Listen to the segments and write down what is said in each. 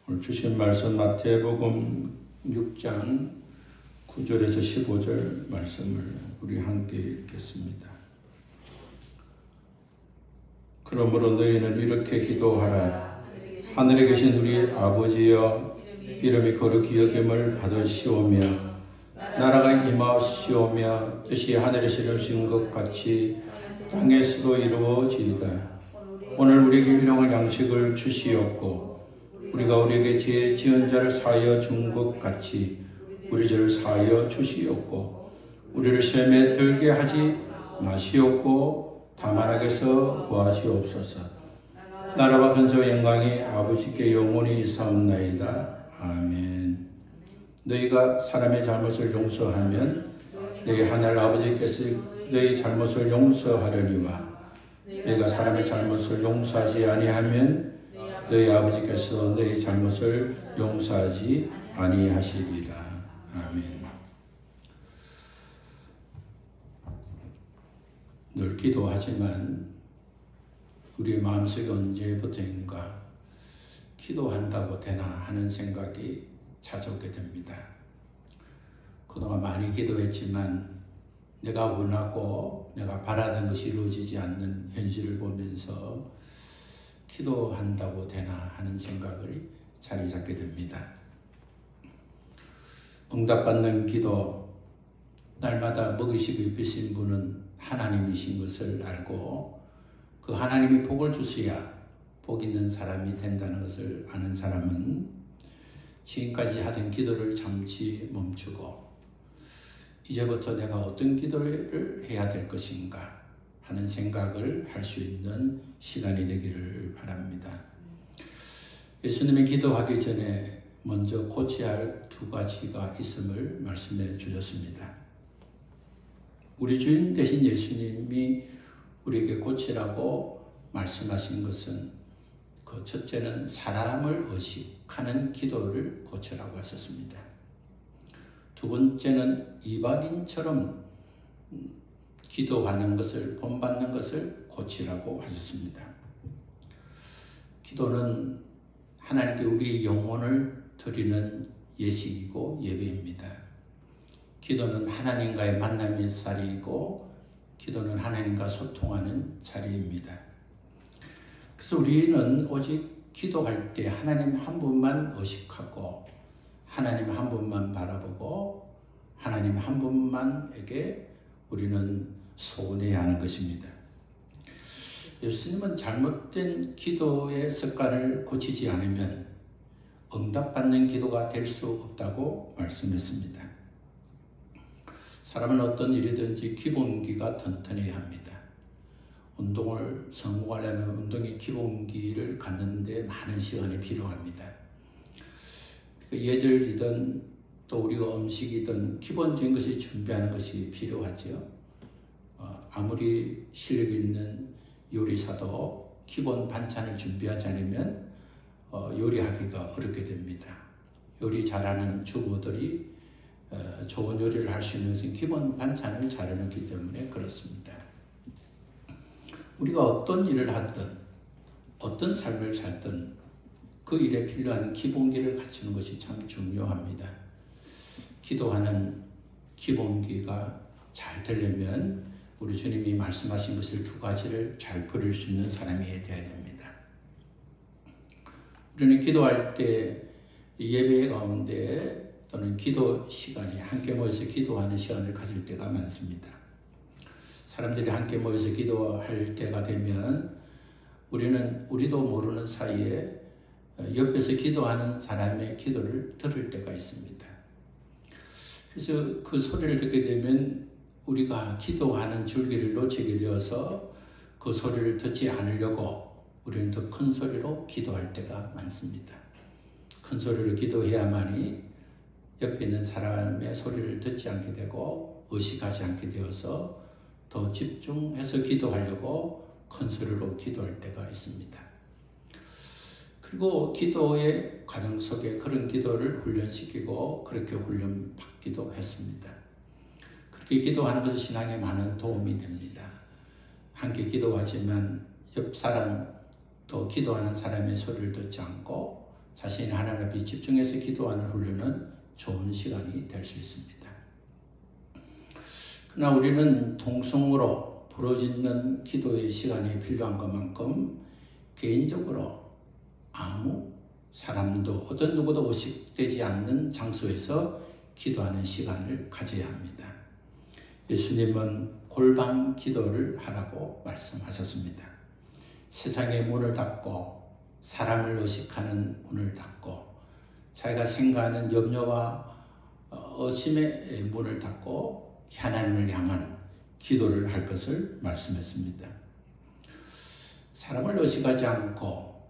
오늘 주신 말씀 마태복음 6장 9절에서 15절 말씀을 우리 함께 읽겠습니다. 그러므로 너희는 이렇게 기도하라. 하늘에 계신 우리 아버지여, 이름이 거룩히 여김을 받으시오며 나라가 임하시오며 뜻이 하늘에서 이루어진 것 같이 땅에서도 이루어지이다. 오늘 우리에게 일용할 양식을 주시옵고 우리가 우리에게 죄 지은 자를 사하여 준 것 같이 우리 죄를 사하여 주시옵고 우리를 시험에 들게 하지 마시옵고 다만 악에서 구하시옵소서. 나라와 근세와 영광이 아버지께 영원히 있사옵나이다. 아멘. 너희가 사람의 잘못을 용서하면 너희 하늘 아버지께서 너희 잘못을 용서하려니와 너희가 사람의 잘못을 용서하지 아니하면 너희 아버지께서 너희 잘못을 용서하지 아니하시리라. 아멘. 늘 기도하지만 우리의 마음속에 언제부터인가 기도한다고 되나 하는 생각이 찾아오게 됩니다. 그동안 많이 기도했지만 내가 원하고 내가 바라던 것이 이루어지지 않는 현실을 보면서 기도한다고 되나 하는 생각을 자리 잡게 됩니다. 응답받는 기도, 날마다 먹이시고 입히신 분은 하나님이신 것을 알고 그 하나님이 복을 주셔야 복 있는 사람이 된다는 것을 아는 사람은 지금까지 하던 기도를 잠시 멈추고 이제부터 내가 어떤 기도를 해야 될 것인가 하는 생각을 할 수 있는 시간이 되기를 바랍니다. 예수님이 기도하기 전에 먼저 고쳐야 할 두 가지가 있음을 말씀해 주셨습니다. 우리 주인 되신 예수님이 우리에게 고치라고 말씀하신 것은 그 첫째는 사람을 의식하는 기도를 고쳐라고 하셨습니다. 두 번째는 이방인처럼 기도하는 것을, 본받는 것을 고치라고 하셨습니다. 기도는 하나님께 우리의 영혼을 드리는 예식이고 예배입니다. 기도는 하나님과의 만남의 자리이고 기도는 하나님과 소통하는 자리입니다. 그래서 우리는 오직 기도할 때 하나님 한 분만 의식하고 하나님 한 분만 바라보고 하나님 한 분만에게 우리는 소원해야 하는 것입니다. 예수님은 잘못된 기도의 습관을 고치지 않으면 응답받는 기도가 될 수 없다고 말씀했습니다. 사람은 어떤 일이든지 기본기가 튼튼해야 합니다. 운동을 성공하려면 운동의 기본기를 갖는데 많은 시간이 필요합니다. 예절이든 또 우리가 음식이든 기본적인 것이 준비하는 것이 필요하죠. 아무리 실력 있는 요리사도 기본 반찬을 준비하지 않으면 요리하기가 어렵게 됩니다. 요리 잘하는 주부들이 좋은 요리를 할 수 있는 것은 기본 반찬을 잘 해놓기 때문에 그렇습니다. 우리가 어떤 일을 하든 어떤 삶을 살든 그 일에 필요한 기본기를 갖추는 것이 참 중요합니다. 기도하는 기본기가 잘 되려면 우리 주님이 말씀하신 것을 두 가지를 잘 버릴 수 있는 사람이 되어야 됩니다. 우리는 기도할 때 예배 가운데 또는 기도 시간이 함께 모여서 기도하는 시간을 가질 때가 많습니다. 사람들이 함께 모여서 기도할 때가 되면 우리도 모르는 사이에 옆에서 기도하는 사람의 기도를 들을 때가 있습니다. 그래서 그 소리를 듣게 되면 우리가 기도하는 줄기를 놓치게 되어서 그 소리를 듣지 않으려고 우리는 더 큰 소리로 기도할 때가 많습니다. 큰 소리로 기도해야만이 옆에 있는 사람의 소리를 듣지 않게 되고 의식하지 않게 되어서 더 집중해서 기도하려고 큰 소리로 기도할 때가 있습니다. 그리고 기도의 과정 속에 그런 기도를 훈련시키고 그렇게 훈련받기도 했습니다. 그렇게 기도하는 것은 신앙에 많은 도움이 됩니다. 함께 기도하지만 옆 사람 또 기도하는 사람의 소리를 듣지 않고 자신이 하나님 앞에 집중해서 기도하는 훈련은 좋은 시간이 될 수 있습니다. 그러나 우리는 통성으로 부르짖는 기도의 시간이 필요한 것만큼 개인적으로 아무 사람도 어떤 누구도 의식되지 않는 장소에서 기도하는 시간을 가져야 합니다. 예수님은 골방 기도를 하라고 말씀하셨습니다. 세상의 문을 닫고 사람을 의식하는 문을 닫고 자기가 생각하는 염려와 의심의 문을 닫고 하나님을 향한 기도를 할 것을 말씀했습니다. 사람을 의식하지 않고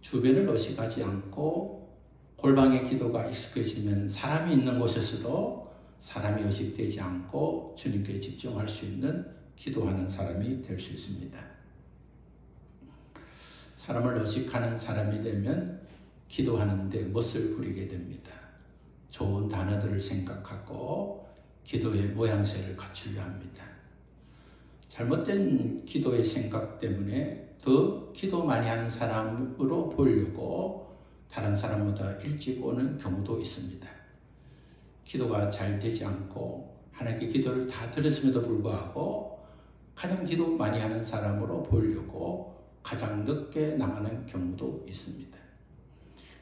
주변을 의식하지 않고 골방의 기도가 익숙해지면 사람이 있는 곳에서도 사람이 의식되지 않고 주님께 집중할 수 있는 기도하는 사람이 될 수 있습니다. 사람을 의식하는 사람이 되면 기도하는데 멋을 부리게 됩니다. 좋은 단어들을 생각하고 기도의 모양새를 갖추려 합니다. 잘못된 기도의 생각 때문에 더 기도 많이 하는 사람으로 보이려고 다른 사람보다 일찍 오는 경우도 있습니다. 기도가 잘 되지 않고 하나님께 기도를 다 들었음에도 불구하고 가장 기도 많이 하는 사람으로 보이려고 가장 늦게 나가는 경우도 있습니다.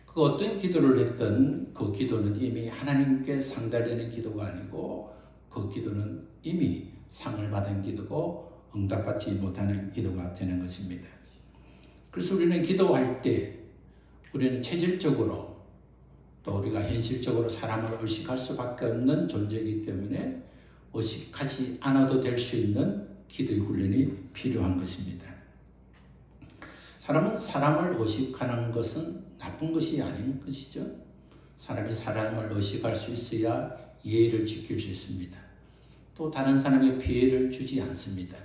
그 어떤 기도를 했든 그 기도는 이미 하나님께 상달되는 기도가 아니고 그 기도는 이미 상을 받은 기도고 응답받지 못하는 기도가 되는 것입니다. 그래서 우리는 기도할 때 우리는 체질적으로 또 우리가 현실적으로 사람을 의식할 수밖에 없는 존재이기 때문에 의식하지 않아도 될 수 있는 기도의 훈련이 필요한 것입니다. 사람은 사람을 의식하는 것은 나쁜 것이 아닌 것이죠. 사람이 사람을 의식할 수 있어야 예의를 지킬 수 있습니다. 또 다른 사람에게 피해를 주지 않습니다.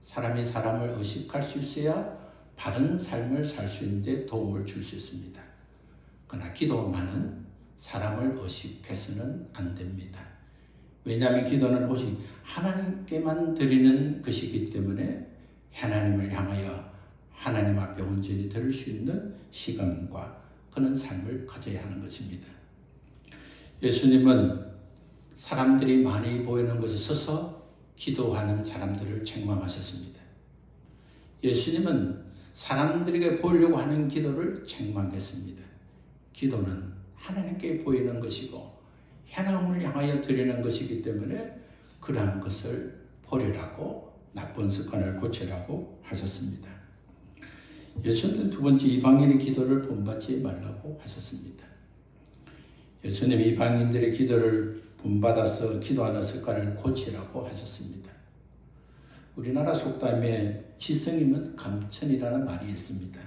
사람이 사람을 의식할 수 있어야 바른 삶을 살 수 있는데 도움을 줄 수 있습니다. 그러나 기도만은 사람을 의식해서는 안 됩니다. 왜냐하면 기도는 오직 하나님께만 드리는 것이기 때문에 하나님을 향하여 하나님 앞에 온전히 들을 수 있는 시간과 그런 삶을 가져야 하는 것입니다. 예수님은 사람들이 많이 보이는 곳에 서서 기도하는 사람들을 책망하셨습니다. 예수님은 사람들에게 보이려고 하는 기도를 책망했습니다. 기도는 하나님께 보이는 것이고 하나님을 향하여 드리는 것이기 때문에 그러한 것을 버리라고 나쁜 습관을 고치라고 하셨습니다. 예수님은 두 번째 이방인의 기도를 본받지 말라고 하셨습니다. 예수님 이방인들의 기도를 본받아서 기도하는 습관을 고치라고 하셨습니다. 우리나라 속담에 지성이면 감천이라는 말이 있습니다.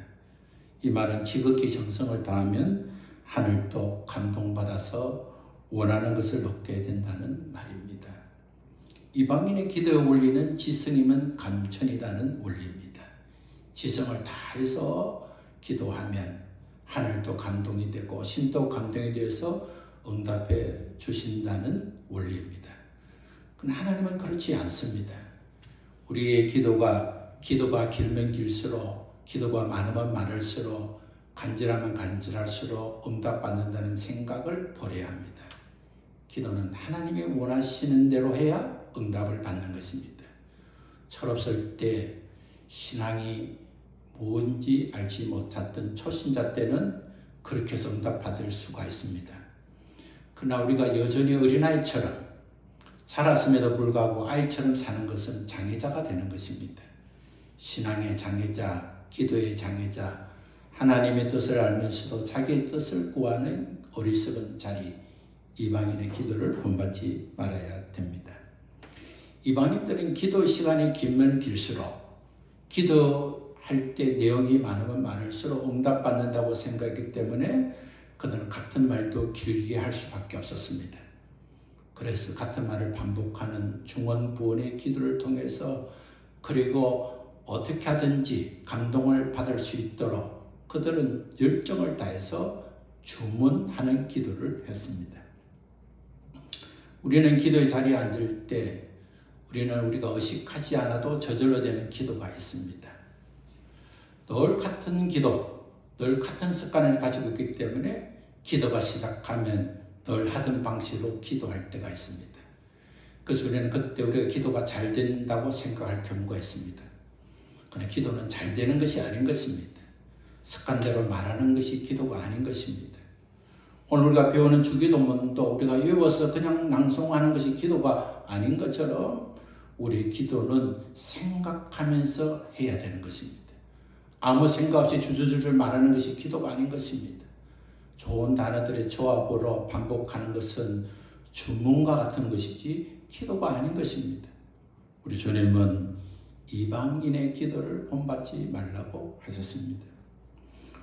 이 말은 지극히 정성을 다하면 하늘도 감동받아서 원하는 것을 얻게 된다는 말입니다. 이방인의 기도의 원리는 지성이면 감천이라는 원리입니다. 지성을 다해서 기도하면 하늘도 감동이 되고 신도 감동이 되어서 응답해 주신다는 원리입니다. 그러나 하나님은 그렇지 않습니다. 우리의 기도가 길면 길수록 기도가 많으면 많을수록 간절하면 간절할수록 응답받는다는 생각을 버려야 합니다. 기도는 하나님이 원하시는 대로 해야 응답을 받는 것입니다. 철없을 때 신앙이 뭔지 알지 못했던 초신자 때는 그렇게 해서 응답받을 수가 있습니다. 그러나 우리가 여전히 어린아이처럼 자랐음에도 불구하고 아이처럼 사는 것은 장애자가 되는 것입니다. 신앙의 장애자, 기도의 장애자, 하나님의 뜻을 알면서도 자기의 뜻을 구하는 어리석은 자리, 이방인의 기도를 본받지 말아야 됩니다. 이방인들은 기도 시간이 길면 길수록 기도할 때 내용이 많으면 많을수록 응답받는다고 생각했기 때문에 그들은 같은 말도 길게 할 수밖에 없었습니다. 그래서 같은 말을 반복하는 중언부언의 기도를 통해서 그리고 어떻게 하든지 감동을 받을 수 있도록 그들은 열정을 다해서 주문하는 기도를 했습니다. 우리는 기도의 자리에 앉을 때 우리가 의식하지 않아도 저절로 되는 기도가 있습니다. 늘 같은 기도, 늘 같은 습관을 가지고 있기 때문에 기도가 시작하면 늘 하던 방식으로 기도할 때가 있습니다. 그래서 우리는 그때 우리가 기도가 잘 된다고 생각할 경우가 있습니다. 그러나 기도는 잘 되는 것이 아닌 것입니다. 습관대로 말하는 것이 기도가 아닌 것입니다. 오늘 우리가 배우는 주기도문도 우리가 외워서 그냥 낭송하는 것이 기도가 아닌 것처럼 우리의 기도는 생각하면서 해야 되는 것입니다. 아무 생각 없이 주저주저 말하는 것이 기도가 아닌 것입니다. 좋은 단어들의 조합으로 반복하는 것은 주문과 같은 것이지 기도가 아닌 것입니다. 우리 주님은 이방인의 기도를 본받지 말라고 하셨습니다.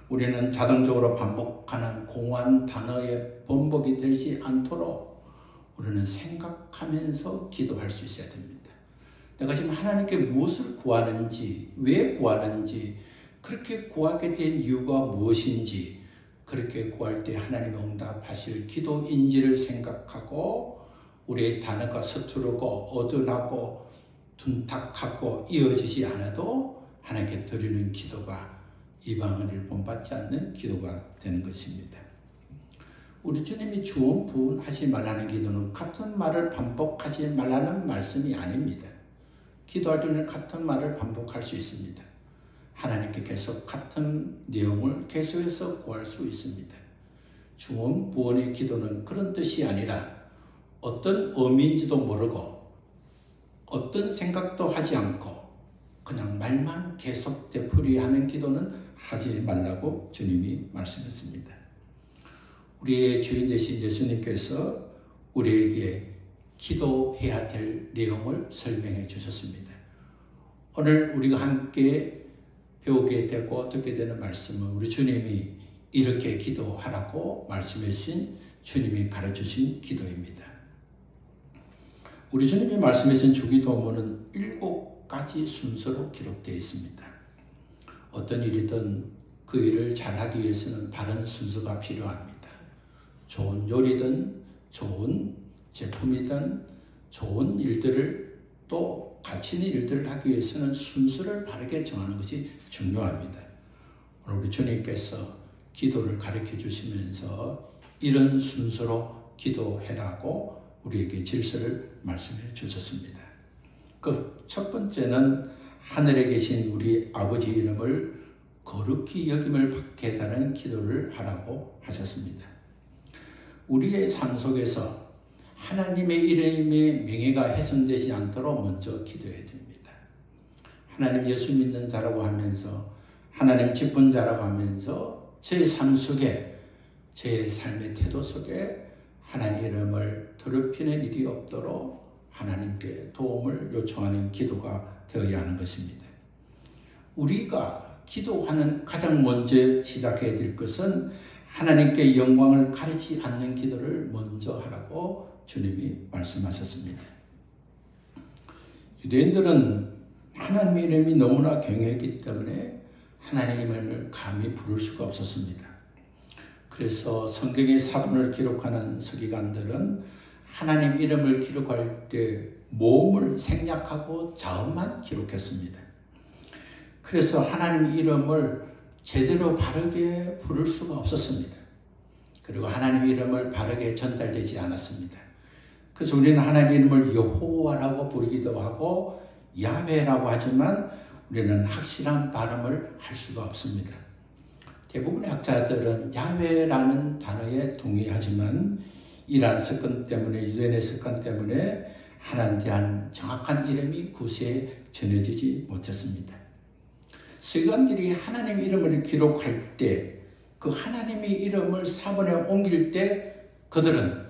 우리는 자동적으로 반복하는 공허한 단어의 번복이 되지 않도록 우리는 생각하면서 기도할 수 있어야 됩니다. 내가 지금 하나님께 무엇을 구하는지, 왜 구하는지, 그렇게 구하게 된 이유가 무엇인지, 그렇게 구할 때 하나님의 응답하실 기도인지를 생각하고 우리의 단어가 서투르고 어둔하고 둔탁하고 이어지지 않아도 하나님께 드리는 기도가 이방인을 본받지 않는 기도가 되는 것입니다. 우리 주님이 주원 부은하지 말라는 기도는 같은 말을 반복하지 말라는 말씀이 아닙니다. 기도할 때는 같은 말을 반복할 수 있습니다. 하나님께 계속 같은 내용을 계속해서 구할 수 있습니다. 주원 부원의 기도는 그런 뜻이 아니라 어떤 의미인지도 모르고 어떤 생각도 하지 않고 그냥 말만 계속 되풀이하는 기도는 하지 말라고 주님이 말씀했습니다. 우리의 주인 되신 예수님께서 우리에게 기도해야 될 내용을 설명해 주셨습니다. 오늘 우리가 함께 배우게 되고 듣게 되는 말씀은 우리 주님이 이렇게 기도하라고 말씀해 주신 주님이 가르쳐주신 기도입니다. 우리 주님이 말씀해 주신 주기도문은 7가지 순서로 기록되어 있습니다. 어떤 일이든 그 일을 잘하기 위해서는 바른 순서가 필요합니다. 좋은 요리든 좋은 제품이든 좋은 일들을 또 가치 있는 일들을 하기 위해서는 순서를 바르게 정하는 것이 중요합니다. 오늘 우리 주님께서 기도를 가르쳐 주시면서 이런 순서로 기도해라고 우리에게 질서를 말씀해 주셨습니다. 그 첫 번째는 하늘에 계신 우리 아버지 이름을 거룩히 여김을 받게 하는 기도를 하라고 하셨습니다. 우리의 삶 속에서 하나님의 이름의 명예가 훼손되지 않도록 먼저 기도해야 됩니다. 하나님 예수 믿는 자라고 하면서 하나님 기쁜 자라고 하면서 제 삶 속에 제 삶의 태도 속에 하나님 이름을 더럽히는 일이 없도록 하나님께 도움을 요청하는 기도가 되어야 하는 것입니다. 우리가 기도하는 가장 먼저 시작해야 될 것은 하나님께 영광을 가리지 않는 기도를 먼저 하라고 주님이 말씀하셨습니다. 유대인들은 하나님의 이름이 너무나 경외했기 때문에 하나님을 감히 부를 수가 없었습니다. 그래서 성경의 사본을 기록하는 서기관들은 하나님 이름을 기록할 때 모음을 생략하고 자음만 기록했습니다. 그래서 하나님 이름을 제대로 바르게 부를 수가 없었습니다. 그리고 하나님 이름을 바르게 전달되지 않았습니다. 그래서 우리는 하나님 이름을 여호와라고 부르기도 하고 야훼라고 하지만 우리는 확실한 발음을 할 수가 없습니다. 대부분의 학자들은 야훼라는 단어에 동의하지만 이러한 습관 때문에 유대인의 습관 때문에 하나님에 대한 정확한 이름이 구세에 전해지지 못했습니다. 서기관들이 하나님 이름을 기록할 때 그 하나님의 이름을 사본에 옮길 때 그들은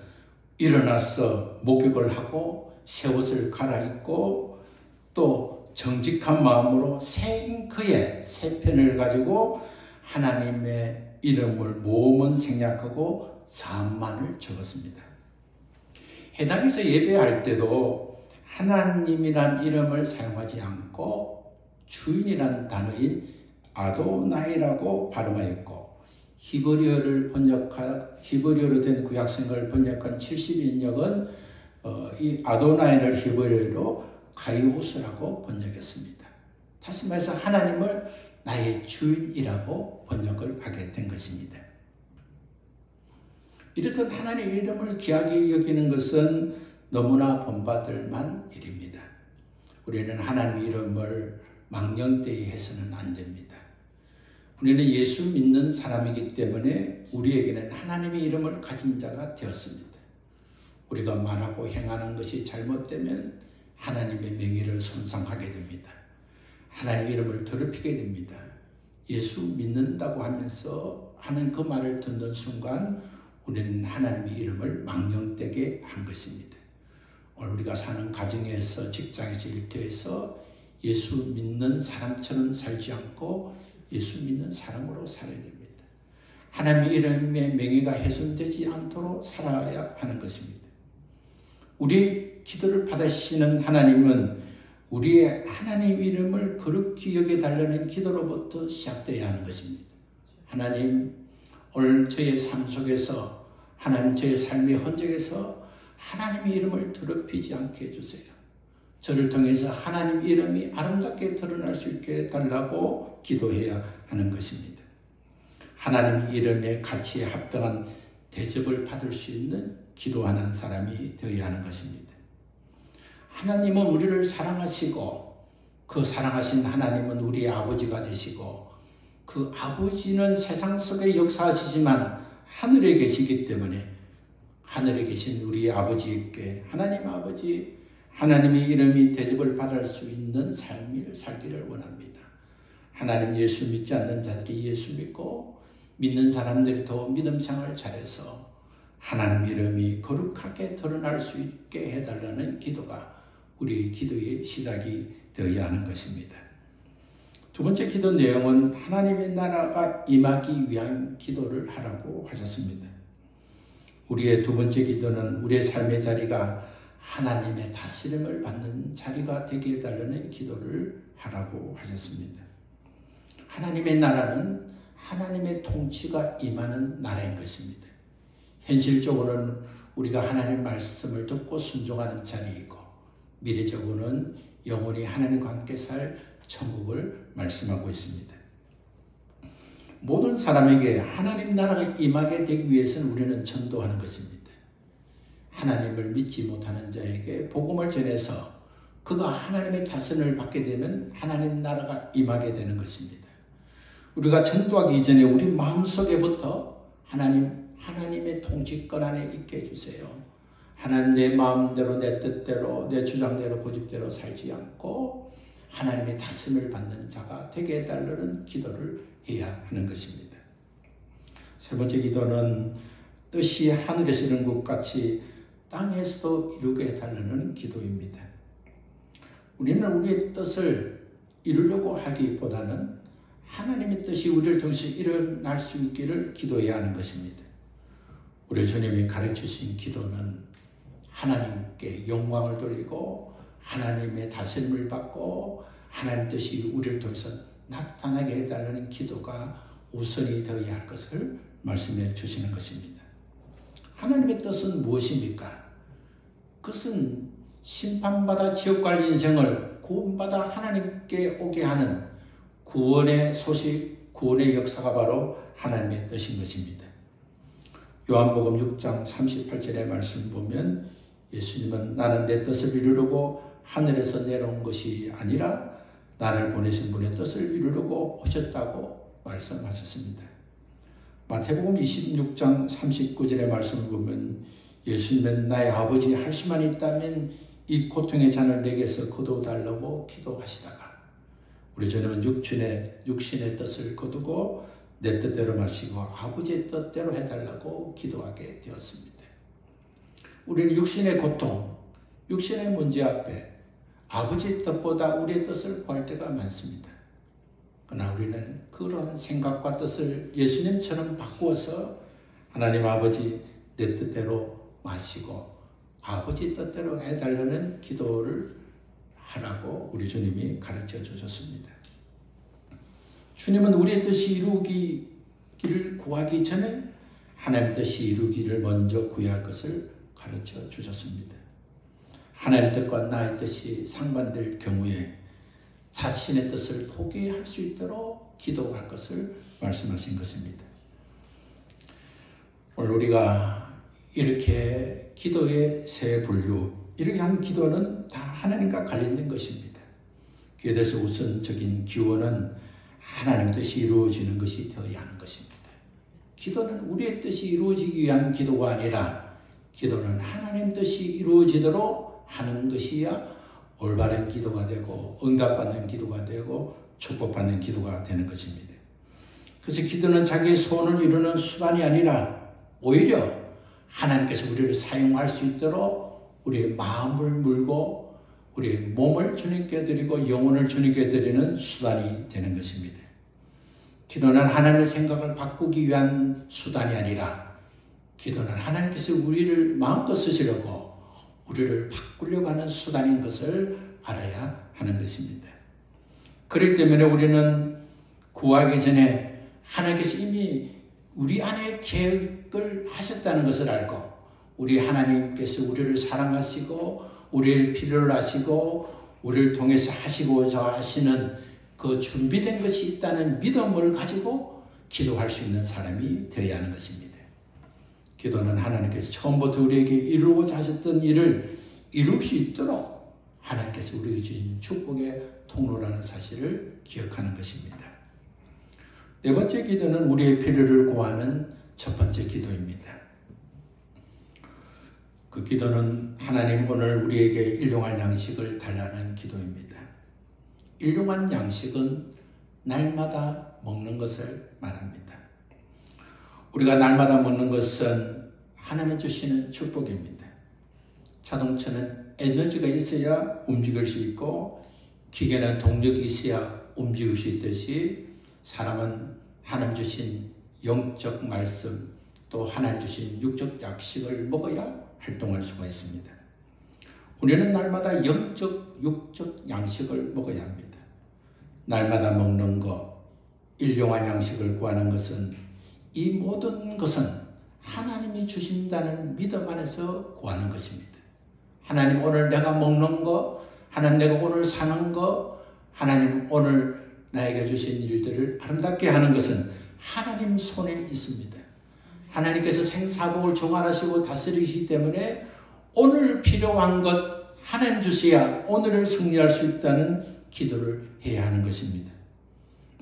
일어나서 목욕을 하고 새 옷을 갈아입고 또 정직한 마음으로 새 잉크에 새 펜을 가지고 하나님의 이름을 모음은 생략하고 자음만을 적었습니다. 해당에서 예배할 때도 하나님이란 이름을 사용하지 않고 주인이란 단어인 아도나이라고 발음하였고 히브리어로 된 구약성경을 번역한 70인역은 이 아도나이를 히브리어로 가이오스라고 번역했습니다. 다시 말해서 하나님을 나의 주인이라고 번역을 하게 된 것입니다. 이렇듯 하나님의 이름을 귀하게 여기는 것은 너무나 본받을 만 일입니다. 우리는 하나님의 이름을 망령되이 해서는 안 됩니다. 우리는 예수 믿는 사람이기 때문에 우리에게는 하나님의 이름을 가진 자가 되었습니다. 우리가 말하고 행하는 것이 잘못되면 하나님의 명예를 손상하게 됩니다. 하나님의 이름을 더럽히게 됩니다. 예수 믿는다고 하면서 하는 그 말을 듣는 순간 우리는 하나님의 이름을 망령되게 한 것입니다. 오늘 우리가 사는 가정에서, 직장에서, 일터에서 예수 믿는 사람처럼 살지 않고 예수 믿는 사람으로 살아야 됩니다. 하나님의 이름의 명예가 훼손되지 않도록 살아야 하는 것입니다. 우리의 기도를 받으시는 하나님은 우리의 하나님 이름을 거룩히 여겨달라는 기도로부터 시작되어야 하는 것입니다. 하나님, 오늘 저의 삶 속에서, 하나님 저의 삶의 흔적에서 하나님의 이름을 더럽히지 않게 해주세요. 저를 통해서 하나님 이름이 아름답게 드러날 수 있게 해달라고 기도해야 하는 것입니다. 하나님 이름의 가치에 합당한 대접을 받을 수 있는 기도하는 사람이 되어야 하는 것입니다. 하나님은 우리를 사랑하시고 그 사랑하신 하나님은 우리의 아버지가 되시고 그 아버지는 세상 속에 역사하시지만 하늘에 계시기 때문에 하늘에 계신 우리 아버지께 하나님 아버지 하나님의 이름이 대접을 받을 수 있는 삶을 살기를 원합니다. 하나님 예수 믿지 않는 자들이 예수 믿고 믿는 사람들이 더 믿음 생활을 잘해서 하나님 이름이 거룩하게 드러날 수 있게 해달라는 기도가 우리의 기도의 시작이 되어야 하는 것입니다. 두 번째 기도 내용은 하나님의 나라가 임하기 위한 기도를 하라고 하셨습니다. 우리의 두 번째 기도는 우리의 삶의 자리가 하나님의 다스림을 받는 자리가 되게 해달라는 기도를 하라고 하셨습니다. 하나님의 나라는 하나님의 통치가 임하는 나라인 것입니다. 현실적으로는 우리가 하나님 말씀을 듣고 순종하는 자리이고 미래적으로는 영원히 하나님과 함께 살 천국을 말씀하고 있습니다. 모든 사람에게 하나님 나라가 임하게 되기 위해서는 우리는 전도하는 것입니다. 하나님을 믿지 못하는 자에게 복음을 전해서 그가 하나님의 다스림을 받게 되면 하나님 나라가 임하게 되는 것입니다. 우리가 전도하기 이전에 우리 마음속에부터 하나님의 통치권 안에 있게 해주세요. 하나님 내 마음대로 내 뜻대로 내 주장대로 고집대로 살지 않고 하나님의 다스림을 받는 자가 되게 해달라는 기도를 해야 하는 것입니다. 세 번째 기도는 뜻이 하늘에서 이룬 것 같이 땅에서도 이루게 해달라는 기도입니다. 우리는 우리의 뜻을 이루려고 하기보다는 하나님의 뜻이 우리를 통해서 일어날 수 있기를 기도해야 하는 것입니다. 우리 주님이 가르치신 기도는 하나님께 영광을 돌리고 하나님의 다스림을 받고 하나님 뜻이 우리를 통해서 나타나게 해달라는 기도가 우선이 되어야 할 것을 말씀해 주시는 것입니다. 하나님의 뜻은 무엇입니까? 그것은 심판받아 지옥 갈 인생을 구원받아 하나님께 오게 하는 구원의 소식, 구원의 역사가 바로 하나님의 뜻인 것입니다. 요한복음 6장 38절의 말씀 보면 예수님은 나는 내 뜻을 이루려고 하늘에서 내려온 것이 아니라 나를 보내신 분의 뜻을 이루려고 오셨다고 말씀하셨습니다. 마태복음 26장 39절의 말씀을 보면 예수님은 나의 아버지 할 수만 있다면 이 고통의 잔을 내게서 거두어달라고 기도하시다가 우리 주님은 육신의 뜻을 거두고 내 뜻대로 마시고 아버지의 뜻대로 해달라고 기도하게 되었습니다. 우리는 육신의 고통, 육신의 문제 앞에 아버지의 뜻보다 우리의 뜻을 구할 때가 많습니다. 그러나 우리는 그런 생각과 뜻을 예수님처럼 바꾸어서 하나님 아버지 내 뜻대로 마시고 아버지 뜻대로 해달라는 기도를 하라고 우리 주님이 가르쳐 주셨습니다. 주님은 우리의 뜻이 이루기를 구하기 전에 하나님 뜻이 이루기를 먼저 구해야 할 것을 가르쳐 주셨습니다. 하나님 뜻과 나의 뜻이 상반될 경우에 자신의 뜻을 포기할 수 있도록 기도할 것을 말씀하신 것입니다. 오늘 우리가 이렇게 기도의 세 분류, 이렇게 한 기도는 다 하나님과 관련된 것입니다. 그래서 우선적인 기원은 하나님 뜻이 이루어지는 것이 되어야 하는 것입니다. 기도는 우리의 뜻이 이루어지기 위한 기도가 아니라 기도는 하나님 뜻이 이루어지도록 하는 것이야 올바른 기도가 되고 응답받는 기도가 되고 축복받는 기도가 되는 것입니다. 그래서 기도는 자기의 소원을 이루는 수단이 아니라 오히려 하나님께서 우리를 사용할 수 있도록 우리의 마음을 물고 우리의 몸을 주님께 드리고 영혼을 주님께 드리는 수단이 되는 것입니다. 기도는 하나님의 생각을 바꾸기 위한 수단이 아니라 기도는 하나님께서 우리를 마음껏 쓰시려고 우리를 바꾸려고 하는 수단인 것을 알아야 하는 것입니다. 그렇기 때문에 우리는 구하기 전에 하나님께서 이미 우리 안에 계획을 하셨다는 것을 알고 우리 하나님께서 우리를 사랑하시고 우리를 필요로 하시고 우리를 통해서 하시고자 하시는 그 준비된 것이 있다는 믿음을 가지고 기도할 수 있는 사람이 되어야 하는 것입니다. 기도는 하나님께서 처음부터 우리에게 이루고자 하셨던 일을 이룰 수 있도록 하나님께서 우리에게 주신 축복의 통로라는 사실을 기억하는 것입니다. 네 번째 기도는 우리의 필요를 구하는 첫 번째 기도입니다. 그 기도는 하나님 오늘 우리에게 일용할 양식을 달라는 기도입니다. 일용할 양식은 날마다 먹는 것을 말합니다. 우리가 날마다 먹는 것은 하나님 주시는 축복입니다. 자동차는 에너지가 있어야 움직일 수 있고 기계는 동력이 있어야 움직일 수 있듯이 사람은 하나님 주신 영적 말씀 또 하나님 주신 육적 양식을 먹어야 활동할 수가 있습니다. 우리는 날마다 영적, 육적 양식을 먹어야 합니다. 날마다 먹는 것, 일용할 양식을 구하는 것은 이 모든 것은 하나님이 주신다는 믿음 안에서 구하는 것입니다. 하나님 오늘 내가 먹는 거, 하나님 내가 오늘 사는 거, 하나님 오늘 나에게 주신 일들을 아름답게 하는 것은 하나님 손에 있습니다. 하나님께서 생사복을 종알하시고 다스리시기 때문에 오늘 필요한 것 하나님 주셔야 오늘을 승리할 수 있다는 기도를 해야 하는 것입니다.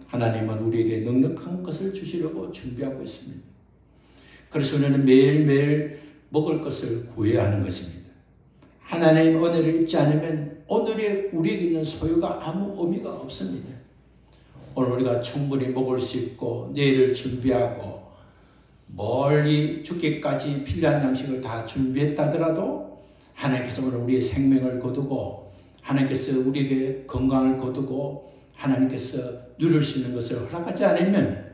하나님은 우리에게 넉넉한 것을 주시려고 준비하고 있습니다. 그래서 우리는 매일매일 먹을 것을 구해야 하는 것입니다. 하나님의 은혜를 입지 않으면 오늘의 우리에게 있는 소유가 아무 의미가 없습니다. 오늘 우리가 충분히 먹을 수 있고 내일을 준비하고 멀리 죽기까지 필요한 양식을 다 준비했다 하더라도 하나님께서 오늘 우리의 생명을 거두고 하나님께서 우리에게 건강을 거두고 하나님께서 누릴 수 있는 것을 허락하지 않으면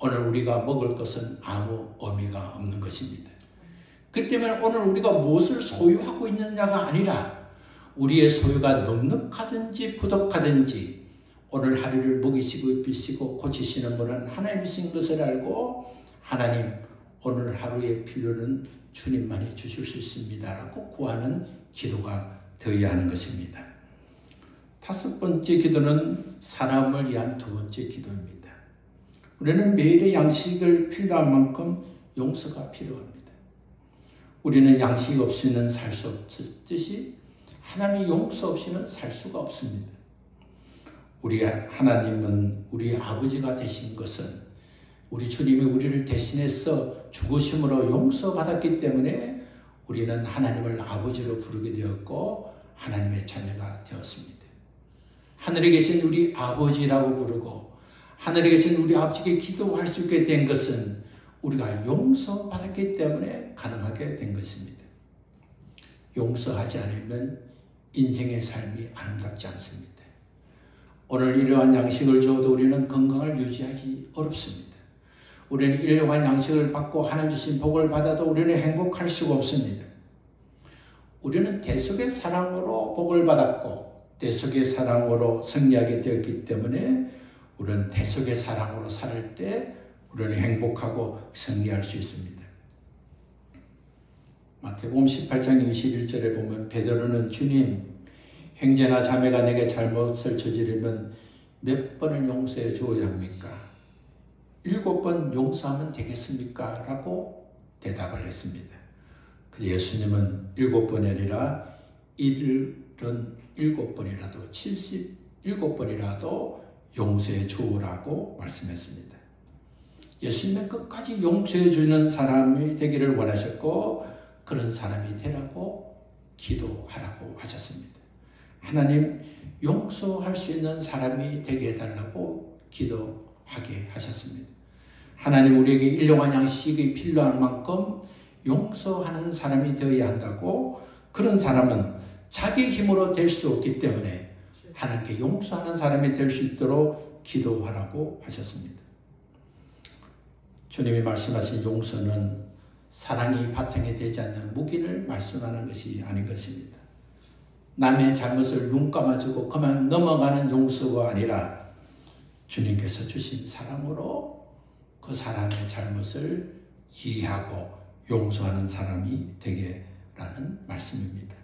오늘 우리가 먹을 것은 아무 의미가 없는 것입니다. 그렇기 때문에 오늘 우리가 무엇을 소유하고 있느냐가 아니라 우리의 소유가 넉넉하든지 부족하든지 오늘 하루를 먹이시고 입히시고 고치시는 분은 하나님이신 것을 알고 하나님 오늘 하루의 필요는 주님만이 주실 수 있습니다 라고 구하는 기도가 되어야 하는 것입니다. 다섯 번째 기도는 사람을 위한 두 번째 기도입니다. 우리는 매일의 양식을 필요한 만큼 용서가 필요합니다. 우리는 양식 없이는 살 수 없듯이 하나님의 용서 없이는 살 수가 없습니다. 우리 하나님은 우리 아버지가 되신 것은 우리 주님이 우리를 대신해서 죽으심으로 용서받았기 때문에 우리는 하나님을 아버지로 부르게 되었고 하나님의 자녀가 되었습니다. 하늘에 계신 우리 아버지라고 부르고 하늘에 계신 우리 아버지께 기도할 수 있게 된 것은 우리가 용서받았기 때문에 가능하게 된 것입니다. 용서하지 않으면 인생의 삶이 아름답지 않습니다. 오늘 일용할 양식을 줘도 우리는 건강을 유지하기 어렵습니다. 우리는 일용할 양식을 받고 하나님 주신 복을 받아도 우리는 행복할 수가 없습니다. 우리는 대속의 사랑으로 복을 받았고 대속의 사랑으로 승리하게 되었기 때문에 우리는 대속의 사랑으로 살 때 우리는 행복하고 승리할 수 있습니다. 마태복음 18장 21절에 보면 베드로는 주님 형제나 자매가 내게 잘못을 저지르면 몇 번을 용서해 주어야 합니까? 7번 용서하면 되겠습니까? 라고 대답을 했습니다. 예수님은 7번이 아니라 이들은 7번이라도 77번이라도 용서해 주라고 말씀했습니다. 예수님은 끝까지 용서해 주는 사람이 되기를 원하셨고 그런 사람이 되라고 기도하라고 하셨습니다. 하나님 용서할 수 있는 사람이 되게 해달라고 기도하게 하셨습니다. 하나님 우리에게 일용할 양식이 필요한 만큼 용서하는 사람이 되어야 한다고, 그런 사람은 자기 힘으로 될 수 없기 때문에 하나님께 용서하는 사람이 될 수 있도록 기도하라고 하셨습니다. 주님이 말씀하신 용서는 사랑이 바탕이 되지 않는 무기를 말씀하는 것이 아닌 것입니다. 남의 잘못을 눈 감아주고 그만 넘어가는 용서가 아니라 주님께서 주신 사랑으로 그 사람의 잘못을 이해하고 용서하는 사람이 되게라는 말씀입니다.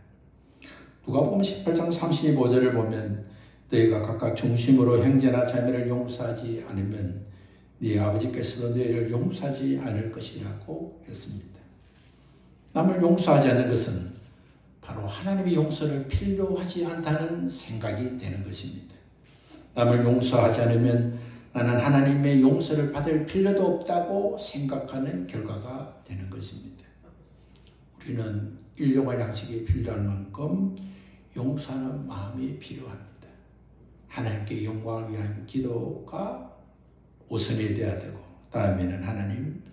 누가복음 18장 35절을 보면 너희가 각각 중심으로 형제나 자매를 용서하지 않으면 네 아버지께서도 너희를 용서하지 않을 것이라고 했습니다. 남을 용서하지 않는 것은 바로 하나님의 용서를 필요하지 않다는 생각이 되는 것입니다. 남을 용서하지 않으면 나는 하나님의 용서를 받을 필요도 없다고 생각하는 결과가 되는 것입니다. 우리는 일용할 양식이 필요한 만큼 용서하는 마음이 필요합니다. 하나님께 영광을 위한 기도가 우선이 되어야 되고, 다음에는 하나님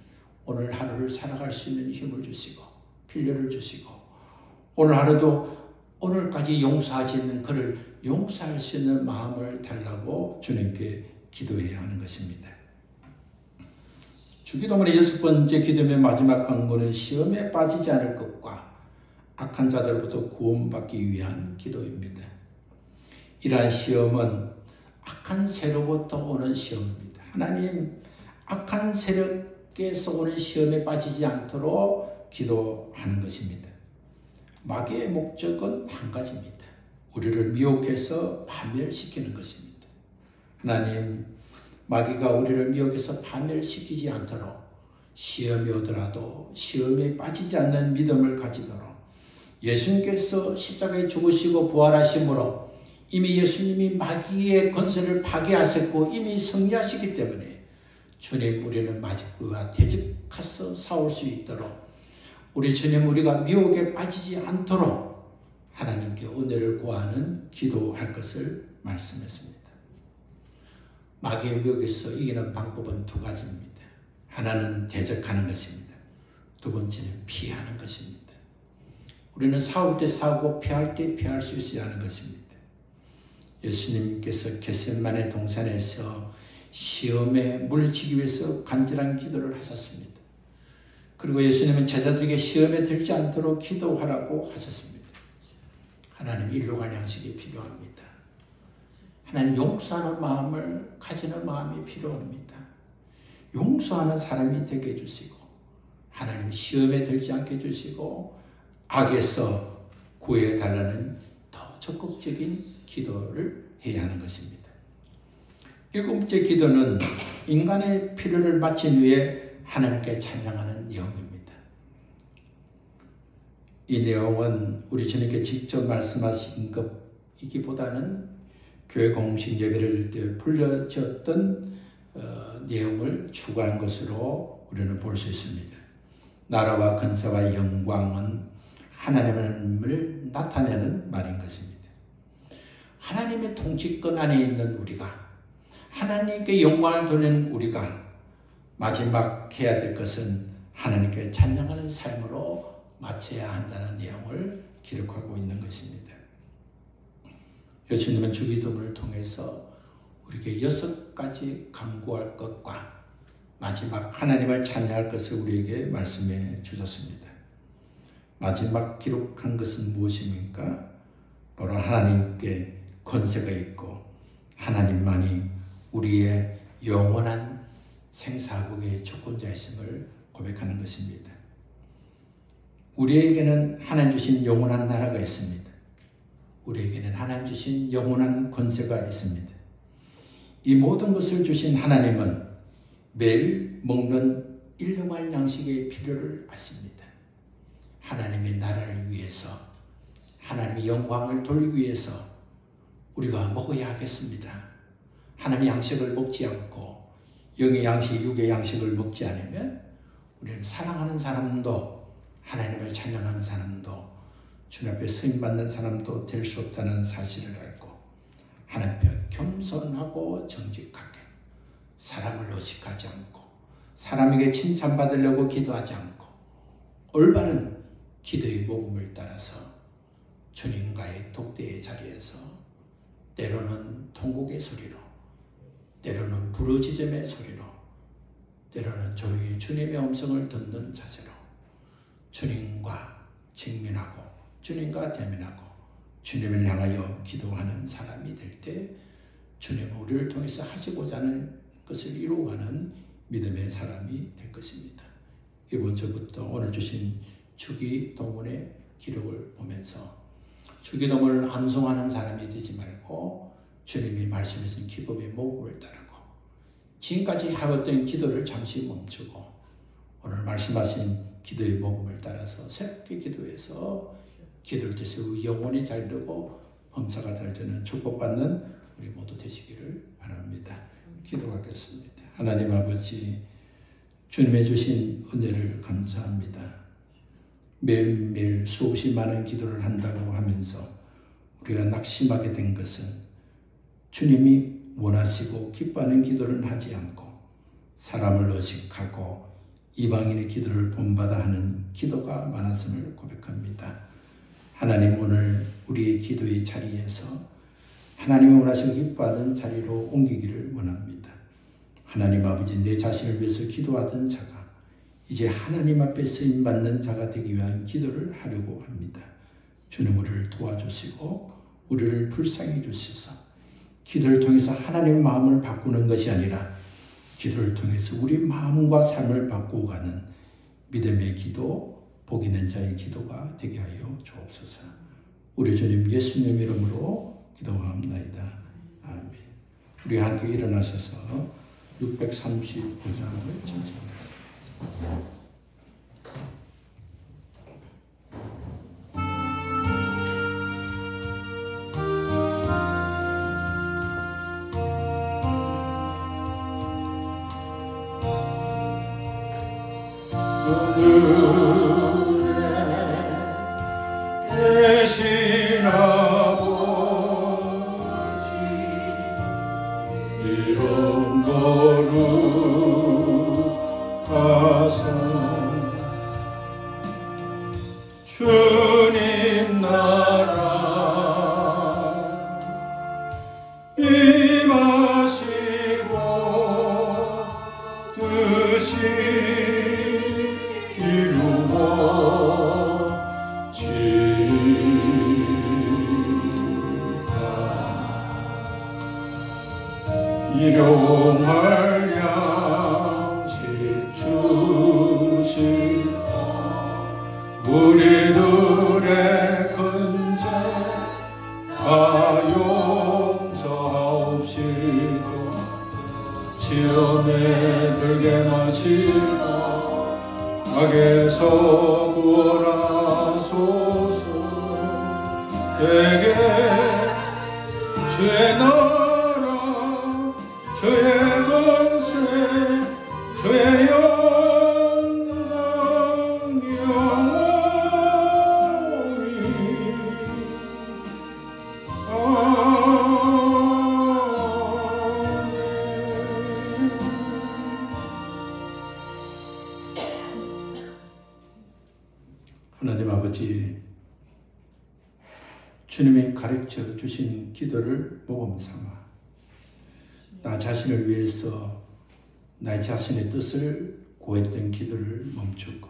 오늘 하루를 살아갈 수 있는 힘을 주시고 필요를 주시고, 오늘 하루도 오늘까지 용서하지 않는 그를 용서할 수 있는 마음을 달라고 주님께 기도해야 하는 것입니다. 주기도문의 6번째 기도의 마지막 간구는 시험에 빠지지 않을 것과 악한 자들로부터 구원받기 위한 기도입니다. 이러한 시험은 악한 세력부터 오는 시험입니다. 하나님, 악한 세력에서 오는 시험에 빠지지 않도록 기도하는 것입니다. 마귀의 목적은 한 가지입니다. 우리를 미혹해서 파멸시키는 것입니다. 하나님, 마귀가 우리를 미혹해서 파멸시키지 않도록 시험이 오더라도 시험에 빠지지 않는 믿음을 가지도록, 예수님께서 십자가에 죽으시고 부활하심으로 이미 예수님이 마귀의 권세를 파괴하셨고 이미 승리하시기 때문에 주님, 우리는 마귀와 대적해서 싸울 수 있도록 우리 주님, 우리가 미혹에 빠지지 않도록 하나님께 은혜를 구하는 기도할 것을 말씀했습니다. 마귀의 미혹에서 이기는 방법은 두 가지입니다. 하나는 대적하는 것입니다. 두 번째는 피하는 것입니다. 우리는 싸울 때 싸우고 피할 때 피할 수 있어야 하는 것입니다. 예수님께서 겟세마네 동산에서 시험에 물리치기 위해서 간절한 기도를 하셨습니다. 그리고 예수님은 제자들에게 시험에 들지 않도록 기도하라고 하셨습니다. 하나님, 일용할 양식이 필요합니다. 하나님, 용서하는 마음을 가지는 마음이 필요합니다. 용서하는 사람이 되게 해주시고, 하나님 시험에 들지 않게 해주시고, 악에서 구해달라는 더 적극적인 기도를 해야 하는 것입니다. 7번째 기도는 인간의 필요를 마친 후에 하나님께 찬양하는 내용입니다. 이 내용은 우리 주님께 직접 말씀하신 것이기보다는 교회 공식 예배를 때 불려졌던 내용을 추가한 것으로 우리는 볼 수 있습니다. 나라와 권세와 영광은 하나님을 나타내는 말인 것입니다. 하나님의 통치권 안에 있는 우리가, 하나님께 영광을 돌리는 우리가 마지막 해야 될 것은 하나님께 찬양하는 삶으로 마쳐야 한다는 내용을 기록하고 있는 것입니다. 예수님은 주기도문을 통해서 우리에게 6가지 간구할 것과 마지막 하나님을 찬양할 것을 우리에게 말씀해 주셨습니다. 마지막 기록한 것은 무엇입니까? 바로 하나님께 권세가 있고 하나님만이 우리의 영원한 생사국의 주권자이심을 고백하는 것입니다. 우리에게는 하나님 주신 영원한 나라가 있습니다. 우리에게는 하나님 주신 영원한 권세가 있습니다. 이 모든 것을 주신 하나님은 매일 먹는 일용할 양식의 필요를 아십니다. 하나님의 나라를 위해서, 하나님의 영광을 돌리기 위해서 우리가 먹어야 하겠습니다. 하나님의 양식을 먹지 않고 영의 양식, 육의 양식을 먹지 않으면 우리는 사랑하는 사람도, 하나님을 찬양하는 사람도, 주님 앞에 쓰임받는 사람도 될 수 없다는 사실을 알고 하나님 앞에 겸손하고 정직하게, 사람을 의식하지 않고 사람에게 칭찬받으려고 기도하지 않고 올바른 기도의 모금을 따라서 주님과의 독대의 자리에서 때로는 통곡의 소리로, 때로는 부르짖음의 소리로, 때로는 조용히 주님의 음성을 듣는 자세로 주님과 직면하고 주님과 대면하고 주님을 향하여 기도하는 사람이 될 때 주님은 우리를 통해서 하시고자 하는 것을 이루어가는 믿음의 사람이 될 것입니다. 이번 주부터 오늘 주신 주기도문의 기록을 보면서 주기도문을 암송하는 사람이 되지 말고 주님이 말씀하신 기법의 모국을 따르고 지금까지 해왔던 기도를 잠시 멈추고 오늘 말씀하신 기도의 모국을 따라서 새롭게 기도해서 기도를 통해서 영혼이 잘 되고 범사가 잘 되는 축복받는 우리 모두 되시기를 바랍니다. 기도하겠습니다. 하나님 아버지, 주님의 주신 은혜를 감사합니다. 매일매일 수없이 많은 기도를 한다고 하면서 우리가 낙심하게 된 것은 주님이 원하시고 기뻐하는 기도를 하지 않고 사람을 의식하고 이방인의 기도를 본받아 하는 기도가 많았음을 고백합니다. 하나님, 오늘 우리의 기도의 자리에서 하나님이 원하시고 기뻐하는 자리로 옮기기를 원합니다. 하나님 아버지, 내 자신을 위해서 기도하던 자가 이제 하나님 앞에 쓰임받는 자가 되기 위한 기도를 하려고 합니다. 주님, 우리를 도와주시고 우리를 불쌍히 주시소. 기도를 통해서 하나님의 마음을 바꾸는 것이 아니라 기도를 통해서 우리 마음과 삶을 바꾸어 가는 믿음의 기도, 복 있는 자의 기도가 되게 하여 주옵소서. 우리 주님 예수님 이름으로 기도하옵나이다. 아멘. 우리 함께 일어나셔서 639장을 전송합니다. 대신 아버지 이름 거룩하사 주님 나라 임하시고 뜻이 일용할 양식 주시고 우리들의 큰 죄 다 용서하옵시고 시험에 들게 마시고 악에서 구원하소서. 내게 주의 나라 주의 권세 주의 영광 영원히 하나님 아버지, 주님이 가르쳐 주신 기도를 모범 삼아 나 자신을 위해서 나의 자신의 뜻을 구했던 기도를 멈추고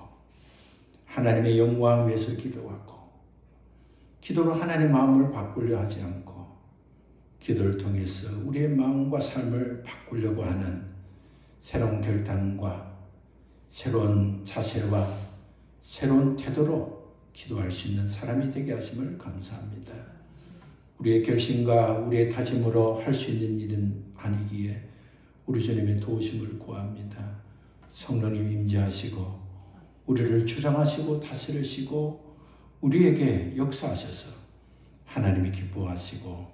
하나님의 영광을 위해서 기도하고 기도로 하나님의 마음을 바꾸려 하지 않고 기도를 통해서 우리의 마음과 삶을 바꾸려고 하는 새로운 결단과 새로운 자세와 새로운 태도로 기도할 수 있는 사람이 되게 하심을 감사합니다. 우리의 결심과 우리의 다짐으로 할 수 있는 일은 아니기에 우리 주님의 도우심을 구합니다. 성령님 임재하시고 우리를 주장하시고 다스리시고 우리에게 역사하셔서 하나님이 기뻐하시고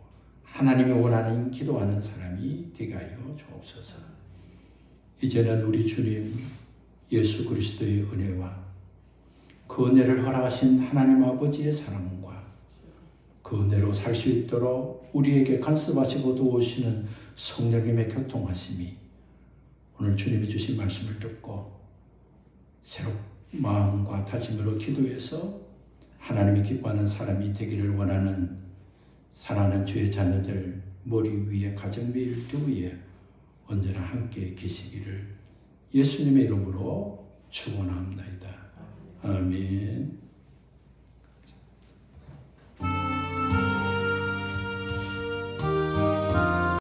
하나님이 원하는 기도하는 사람이 되게 하여 주옵소서. 이제는 우리 주님 예수 그리스도의 은혜와 그 은혜를 허락하신 하나님 아버지의 사랑과 그 은혜로 살 수 있도록 우리에게 간섭하시고 도우시는 성령님의 교통하심이 오늘 주님이 주신 말씀을 듣고 새로 마음과 다짐으로 기도해서 하나님이 기뻐하는 사람이 되기를 원하는 사랑하는 주의 자녀들 머리 위에 가정 일터 위에 언제나 함께 계시기를 예수님의 이름으로 축원합니다. 아멘.